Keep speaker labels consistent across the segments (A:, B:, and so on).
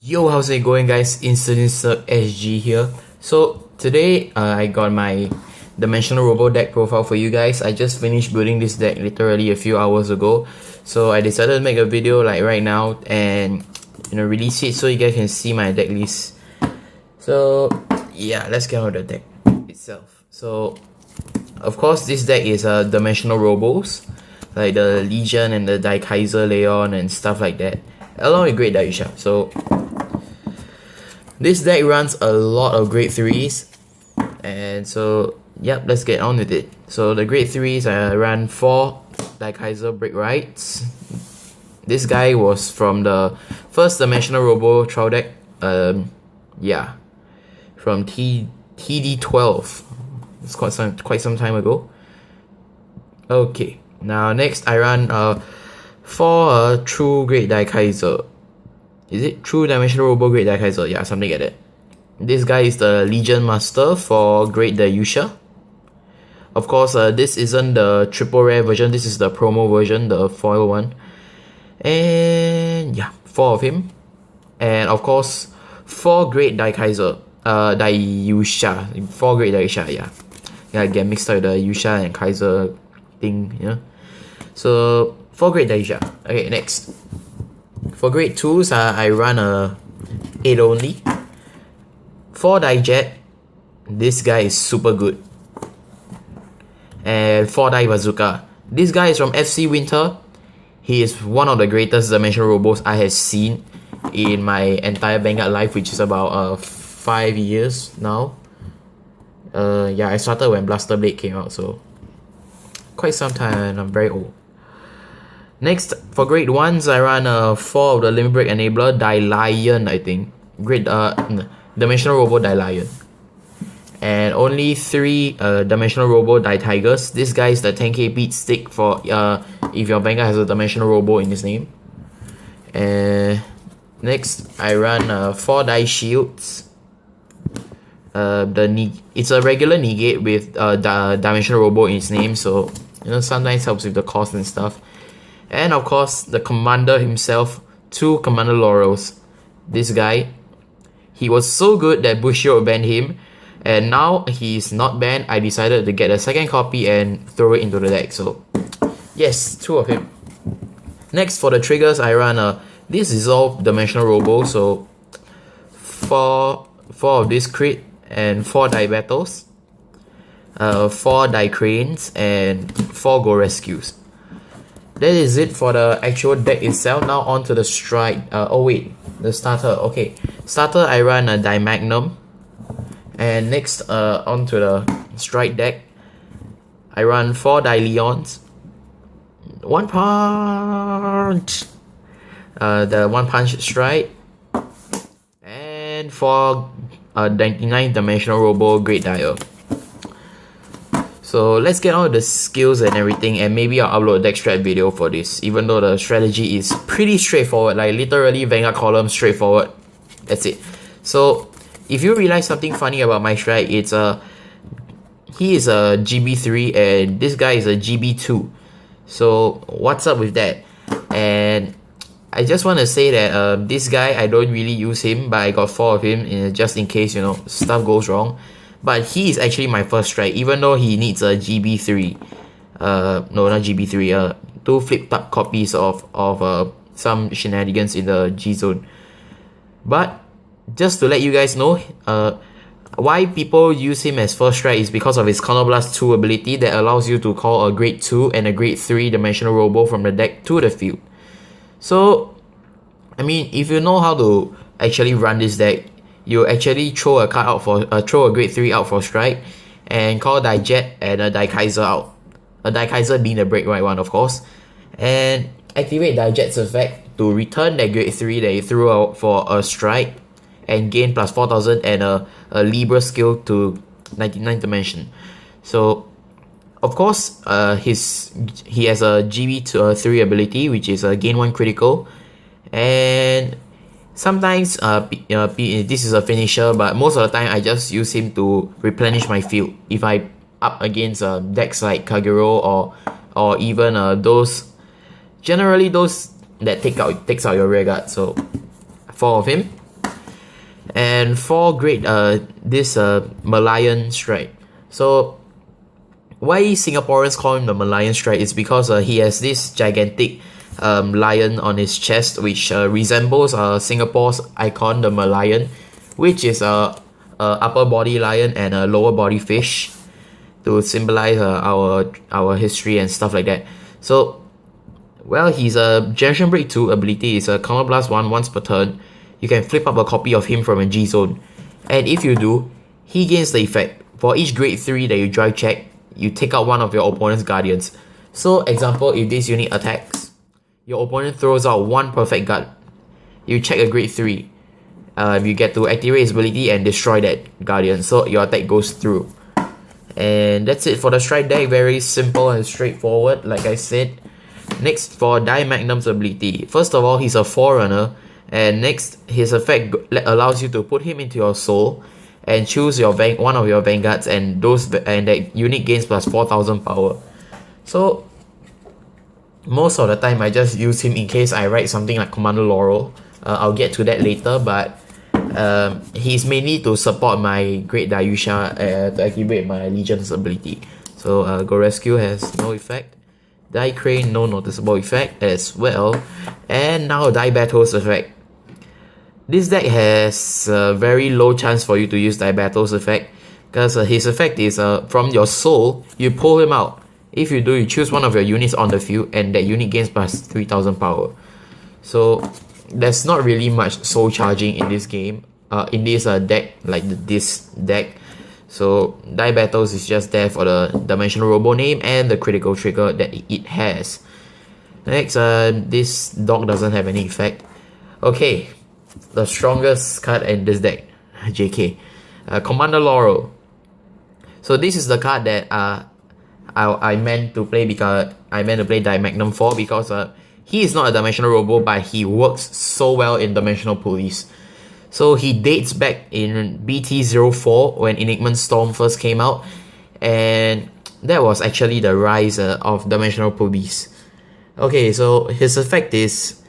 A: Yo, how's it going, guys? InseDinsCirqueSG here. So today I got my Dimensional Robo deck profile for you guys. I just finished building this deck literally a few hours ago, so I decided to make a video like right now and release it so you guys can see my deck list. So yeah, let's get on with the deck itself. So of course this deck is Dimensional Robos, like the Legion and the Daikaiser Leon and stuff like that, along with Great Daisha. So this deck runs a lot of grade 3s, and so yep, let's get on with it. So the grade 3s, I ran 4 Daikaiser Break Rights. This guy was from the first Dimensional Robo trial deck, yeah, from TD12. It's quite some time ago. Okay, now next I ran 4 True Great Daikaiser. Is it True Dimensional Robo Great Daikaiser? Yeah, something like that. This guy is the Legion Master for Great Daisha. Of course, this isn't the triple rare version. This is the promo version, the foil one. And yeah, 4 of him. And of course, 4 Great Daikaiser. Daisha. 4 Great Daisha, yeah. Yeah, I get mixed up with the Yusha and Kaiser thing, you know. So, 4 Great Daisha. Okay, next. For grade 2s, I run a 8 only. 4 Daijet. This guy is super good. And 4 Dai Bazooka. This guy is from FC Winter. He is one of the greatest Dimensional Robos I have seen in my entire Vanguard life, which is about 5 years now. Yeah, I started when Blaster Blade came out, so quite some time, and I'm very old. Next, for grade 1s, I run 4 of the Limit Break Enabler, Lion, I think. Great Dimensional Robo Lion. And only 3 Dimensional Robo Tigers. This guy is the 10k beat stick for if your Vanguard has a Dimensional Robo in his name. Next, I run 4 Shields. It's a regular negate with Dimensional Robo in its name, so sometimes helps with the cost and stuff. And of course, the commander himself, 2 Commander Laurels. This guy, he was so good that Bushido banned him, and now he's not banned. I decided to get a second copy and throw it into the deck. So yes, 2 of him. Next, for the triggers, I run this is all Dimensional Robo, so 4 of this crit and 4 die battles, 4 die cranes, and 4 go rescues. That is it for the actual deck itself. Now on to the strike. Oh wait, the starter. Okay, starter, I run a Dimagnum. And next, on to the strike deck, I run 4 Leons. 1 punch. The 1 punch strike. And 4 99 Dimensional Robo Great Dire. So let's get on with the skills and everything, and maybe I'll upload a deck strat video for this, even though the strategy is pretty straightforward, like literally Vanguard column straightforward. That's it. So if you realize something funny about my strat, it's he is a GB3 and this guy is a GB2. So what's up with that? And I just want to say that this guy, I don't really use him, but I got 4 of him just in case stuff goes wrong. But he is actually my first strike, even though he needs a GB3. No, not GB3. 2 flipped up copies of some shenanigans in the G zone. But just to let you guys know, why people use him as first strike is because of his Counterblast 2 ability that allows you to call a grade 2 and a grade 3 Dimensional Robo from the deck to the field. So, I mean, if you know how to actually run this deck, you actually throw a card out for throw a grade 3 out for strike and call Daijet and a Daikaiser out. A Daikaiser being the break right one, of course. And activate Daijet's effect to return that grade 3 that you threw out for a strike and gain plus 4000 and a Libra skill to 99th dimension. So of course he has a GB3 ability, which is a gain 1 critical, and sometimes this is a finisher, but most of the time I just use him to replenish my field if I up against decks like Kagero or even those that takes out your rear guard. So 4 of him. And for grade this Malayan strike. So why Singaporeans call him the Malayan strike is because he has this gigantic lion on his chest, which resembles Singapore's icon, the Malayan, which is a upper body lion and a lower body fish, to symbolize our history and stuff like that. So, well, his Generation Break 2 ability is a Counter Blast 1 once per turn. You can flip up a copy of him from a G zone, and if you do, he gains the effect. For each grade 3 that you drive check, you take out one of your opponent's guardians. So, example, if this unit attacks, your opponent throws out one perfect guard. You check a grade 3. You get to activate his ability and destroy that guardian, so your attack goes through. And that's it for the strike deck. Very simple and straightforward, like I said. Next, for Die Magnum's ability. First of all, he's a Forerunner, and next, his effect allows you to put him into your soul and choose your one of your vanguards, and that unit gains plus 4,000 power. So most of the time I just use him in case I write something like Commander Laurel. I'll get to that later, but he's mainly to support my Great Dayusha to activate my Legion's ability. So Go Rescue has no effect. Die Crane, no noticeable effect as well. And now Die Battle's effect. This deck has a very low chance for you to use Die Battle's effect, because his effect is from your soul, you pull him out. If you do, you choose one of your units on the field, and that unit gains plus 3,000 power. So there's not really much soul charging in this game, in this deck, like this deck. So Die Battles is just there for the Dimensional Robo name and the critical trigger that it has. Next, this dog doesn't have any effect. Okay, the strongest card in this deck, JK, Commander Laurel. So this is the card that I meant to play because I meant to play Die Magnum for, because he is not a Dimensional Robo, but he works so well in Dimensional Police. So he dates back in BT04 when Enigma Storm first came out, and that was actually the rise of Dimensional Police. Okay, so his effect is,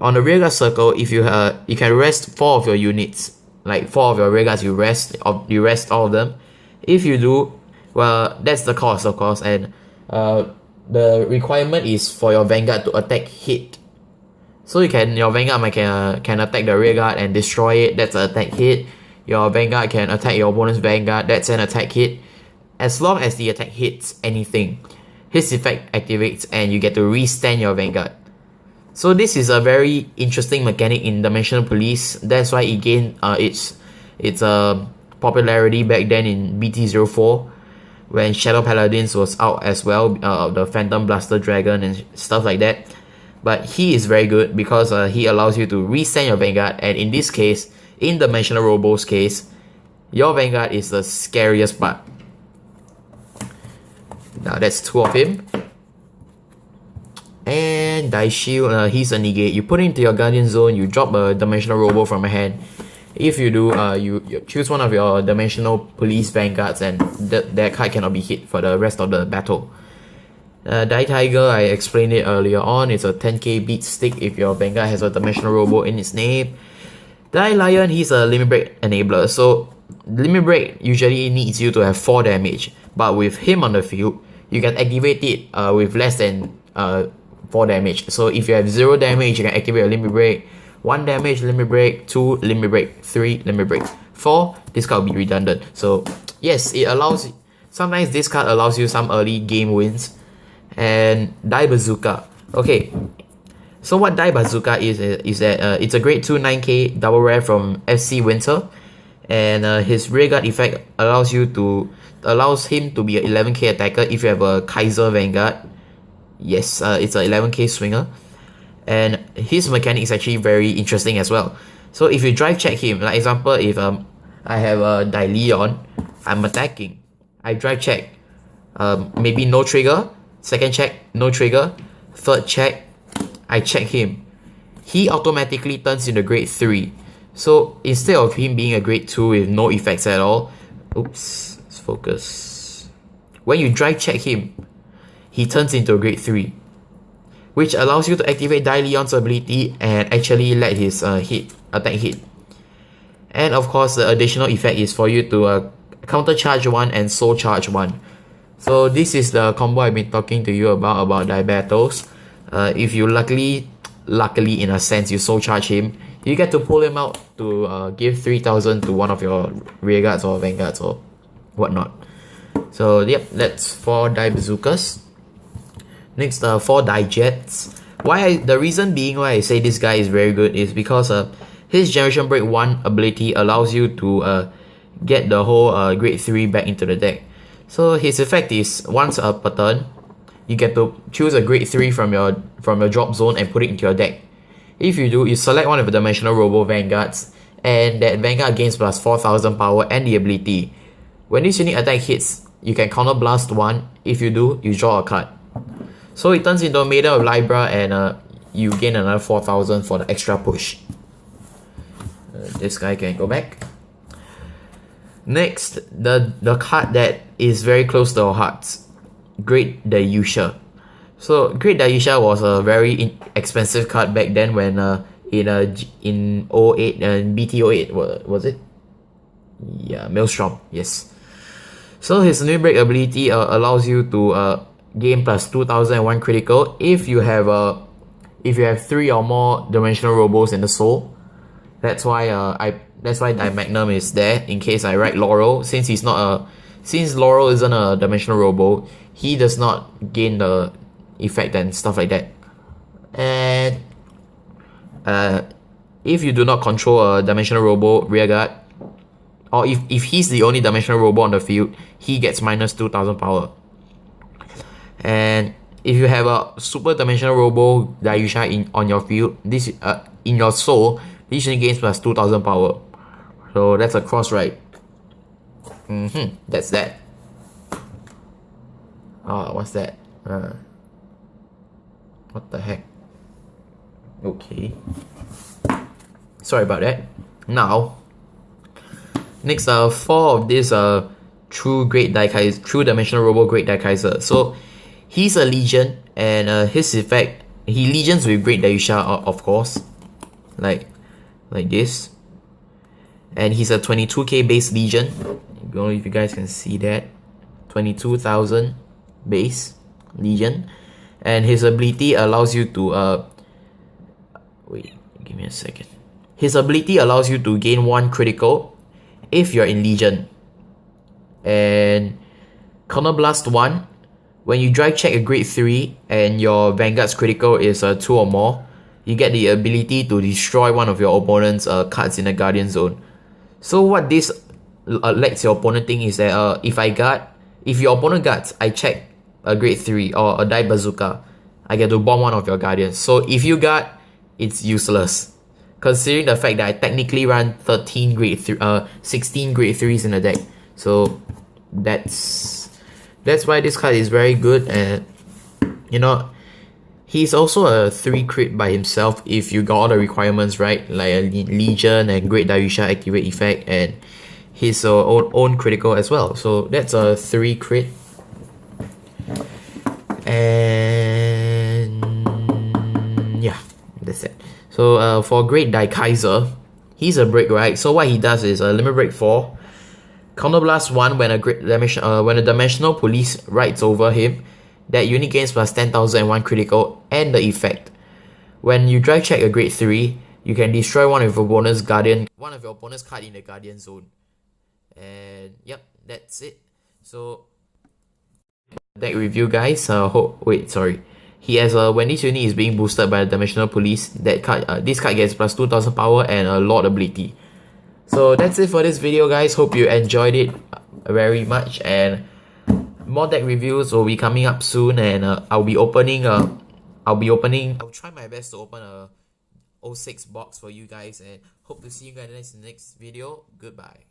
A: on the rearguard circle, if you can rest 4 of your units, like 4 of your rearguards, you rest all of them. If you do, well, that's the cost, of course, and the requirement is for your Vanguard to attack hit. So your Vanguard can attack the rearguard and destroy it, that's an attack hit. Your Vanguard can attack your opponent's Vanguard, that's an attack hit. As long as the attack hits anything, his effect activates and you get to re-stand your Vanguard. So this is a very interesting mechanic in Dimensional Police. That's why it gained its popularity back then in BT04, when Shadow Paladins was out as well, the Phantom Blaster Dragon and stuff like that. But he is very good because he allows you to re-stand your Vanguard, and in this case, in Dimensional Robo's case, your Vanguard is the scariest part. Now that's 2 of him. And Die Shield, he's a negate. You put it into your Guardian Zone, you drop a Dimensional Robo from your hand. If you do, you choose one of your Dimensional Police Vanguards, and that card cannot be hit for the rest of the battle. Die Tiger, I explained it earlier on, it's a 10k beat stick if your Vanguard has a Dimensional Robo in its name. Die Lion, he's a Limit Break enabler, so Limit Break usually needs you to have 4 damage, but with him on the field, you can activate it with less than 4 damage. So if you have 0 damage, you can activate a Limit Break. 1 damage, Limit Break. 2, Limit Break. 3, Limit Break. 4, this card will be redundant. So yes, it allows, sometimes this card allows you some early game wins. And Die Bazooka. Okay, so what Die Bazooka is that it's a grade 2 9k double rare from FC Winter, and his rearguard effect allows him to be an 11k attacker if you have a Kaiser Vanguard. Yes, it's an 11k swinger, and his mechanic is actually very interesting as well. So if you drive check him, like example, if I have a Die Leon, I'm attacking, I drive check, maybe no trigger. Second check, no trigger. Third check, I check him. He automatically turns into grade 3. So instead of him being a grade 2 with no effects at all, oops, let's focus. When you drive check him, he turns into a grade 3, which allows you to activate Die Leon's ability and actually let his attack hit. And of course, the additional effect is for you to counter charge 1 and soul charge 1. So this is the combo I've been talking to you about die battles. If you luckily in a sense, you soul charge him, you get to pull him out to give 3000 to one of your rearguards or vanguards or whatnot. So yep, that's 4 die bazookas. Next, 4 die jets. The reason being why I say this guy is very good is because his Generation Break 1 ability allows you to get the whole grade 3 back into the deck. So his effect is once per turn, you get to choose a grade 3 from your drop zone and put it into your deck. If you do, you select one of the Dimensional Robo Vanguards, and that Vanguard gains plus 4000 power and the ability. When this unit attack hits, you can counter blast 1. If you do, you draw a card. So it turns into a Maiden of Libra, and you gain another 4000 for the extra push. This guy can go back. Next, the card that is very close to our hearts, Great Dayusha. So Great Dayusha was a very expensive card back then when in 08 and BT08 was it? Yeah, Maelstrom, yes. So his new break ability allows you to gain plus 2001 critical if you have 3 or more Dimensional Robos in the soul. That's why Die Magnum is there in case I write Laurel. Since Laurel isn't a Dimensional Robo, he does not gain the effect and stuff like that. And if you do not control a Dimensional Robo rearguard, or if he's the only Dimensional Robo on the field, he gets minus 2000 power. And if you have a Super Dimensional Robo Dayusha on your field, this in your soul, this unit gains plus 2000 power. So that's a cross right. That's that. What's that? What the heck? Okay. Sorry about that. Now, next 4 of these true Dimensional Robo Great Daikaiser. So he's a Legion, and his effect, he Legions with Great Dayusha, of course, like this. And he's a 22k base Legion. I don't know if you guys can see that. 22,000 base Legion. And his ability allows you to wait, give me a second. His ability allows you to gain 1 critical if you're in Legion. And Counter Blast 1, when you drive check a grade 3 and your Vanguard's critical is 2 or more, you get the ability to destroy one of your opponent's cards in the Guardian Zone. So what this lets your opponent think is that if your opponent guards, I check a grade 3 or a die bazooka, I get to bomb one of your Guardians. So if you guard, it's useless, considering the fact that I technically run 16 grade 3s in the deck. So that's why this card is very good. And you know, he's also a 3 crit by himself if you got all the requirements right, like a Legion and Great Dayusha activate effect, and his own critical as well. So that's a 3 crit. And yeah, that's it. So for Great Daikaiser, he's a break, right? So what he does is a limit break 4, counter blast 1 when a Dimensional Police rides over him. That unit gains plus 10,001 critical and the effect. When you drive check a grade 3, you can destroy one of your opponent's card in the Guardian Zone. And yep, that's it. So deck review, guys. He has when this unit is being boosted by the Dimensional Police, this card gets plus 2000 power and a Lord ability. So that's it for this video, guys. Hope you enjoyed it very much, and more deck reviews will be coming up soon, and I'll try my best to open a 06 box for you guys, and hope to see you guys in the next video. Goodbye.